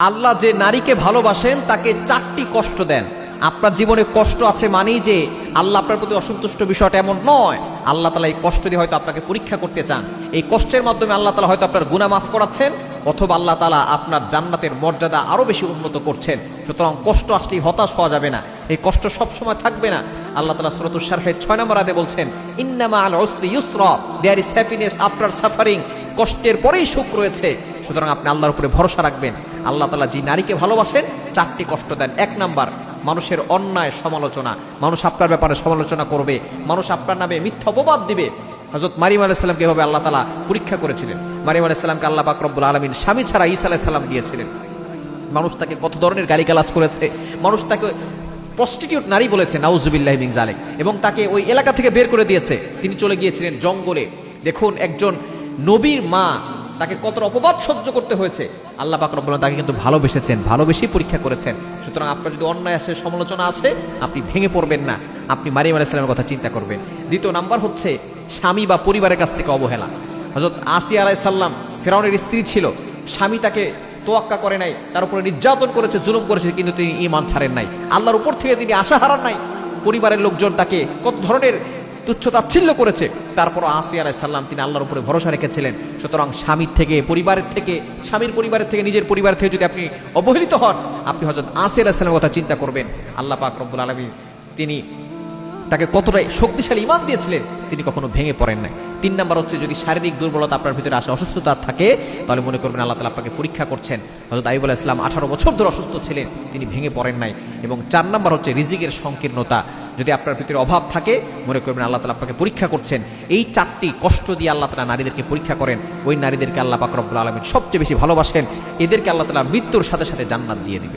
আল্লাহ যে নারীকে ভালোবাসেন তাকে চারটি কষ্ট দেন। আপনার জীবনে কষ্ট আছে মানেই যে আল্লাহ আপনার প্রতি অসন্তুষ্ট, বিষয়টা এমন নয়। আল্লাহ তাআলা এই কষ্ট দিয়ে হয়তো আপনাকে পরীক্ষা করতে চান। এই কষ্টের মাধ্যমে আল্লাহ তাআলা হয়তো আপনার গুনাহ মাফ করাচ্ছেন, অথবা আল্লাহ তাআলা আপনার জান্নাতের মর্যাদা আরো বেশি উন্নত করছেন। সুতরাং কষ্ট আসলেই হতাশ হওয়া যাবে না, এই কষ্ট সব সময় থাকবে না। আল্লাহ তাআলা সূরাতুশ শারহের 6 নম্বর আয়াতে বলছেন, ইন্নামা আল উসরি ইউসরা, there is happiness after suffering. কষ্টের পরেই সুখ রয়েছে। সুতরাং আপনি আল্লাহর উপরে ভরসা রাখবেন। আল্লাহ তাআলা যে নারীকে ভালোবাসেন চারটি কষ্ট দেন। 1 নাম্বার, মানুষের অন্যায় সমালোচনা। মানুষ আপনার ব্যাপারে সমালোচনা করবে, মানুষ আপনার নামে মিথ্যা অপবাদ দিবে। হযরত মারিয়াম আলাইহিস সালামকে এভাবে আল্লাহ তাআলা পরীক্ষা করেছিলেন। মারিয়াম আলাইহিস সালামকে আল্লাহ পাক রব্বুল আলামিন স্বামী ছাড়া ঈসা আলাইহিস সালাম দিয়েছিলেন। মানুষ তাকে কত ধরনের গালিগালাজ করেছে, মানুষ তাকে প্রস্টিটিউট নারী বলেছে, নাউজুবিল্লাহি মিন যালিক, এবং তাকে ওই এলাকা থেকে বের করে দিয়েছে। তিনি চলে গিয়েছিলেন জঙ্গলে। দেখুন, একজন নবীর মা, তাকে কত অপবাদ সহ্য করতে হয়েছে। আল্লাহ পাক রব্বুল আলামিন তাকে কিন্তু ভালোবেসেছেন, ভালোবেসেই পরীক্ষা করেছেন। সুতরাং আপনার যদি অন্যায় আছে, সমালোচনা আছে, আপনি ভেঙে পড়বেন না, আপনি মারিয়াম আলাইহিস সালামের কথা চিন্তা করবেন। দ্বিতীয় নাম্বার হচ্ছে স্বামী বা পরিবারের কাছ থেকে অবহেলা। হযরত আসিয়া আলাইহিস সালাম ফিরআউনের স্ত্রী ছিল, স্বামী তাকে তোয়াক্কা করে নাই, তার উপরে নির্যাতন করেছে, জুলুম করেছে, কিন্তু তিনি ঈমান ছাড়েন নাই। আল্লাহর উপর থেকে তিনি আশা হারান নাই। পরিবারের লোকজন তাকে কত ধরনের তুচ্ছ-তাচ্ছিল্য করেছে, তারপর আসিয়া আলাইহিস সালাম তিনি আল্লাহর উপরে ভরসা রেখেছিলেন। সুতরাং স্বামীর থেকে, পরিবারের থেকে, স্বামীর পরিবারের থেকে, নিজের পরিবার থেকে যদি আপনি অবহেলিত হন, আপনি হযরত আসিয়া আলাইহিস সালামের কথা চিন্তা করবেন। আল্লাহ পাক রব্বুল আলামিন তিনি তাকে কতটাই শক্তিশালী ঈমান দিয়েছিলেন, তিনি কখনো ভেঙে পড়েন নাই। 3 নাম্বার হচ্ছে, যদি শারীরিক দুর্বলতা আপনার ভিতরে আসে, অসুস্থতা থাকে, তাহলে মনে করবেন আল্লাহ তাআলা আপনাকে পরীক্ষা করছেন। হযরত আইয়ুব আলাইহিস সালাম 18 বছর ধরে অসুস্থ ছিলেন, তিনি ভেঙে পড়েন নাই। এবং 4 নাম্বার হচ্ছে রিজিকের সংকীর্ণতা। যদি আপনার ভিতরে অভাব থাকে, মনে করবেন আল্লাহ তাআলা আপনাকে পরীক্ষা করছেন। এই 4টি কষ্ট দিয়ে আল্লাহ তাআলা নারীদেরকে পরীক্ষা করেন। ওই নারীদেরকে আল্লাহ পাক রব্বুল আলামিন সবচেয়ে বেশি ভালোবাসেন। এদেরকে আল্লাহ তাআলা মৃত্যুর সাথে সাথে জান্নাত দিয়ে দিবেন।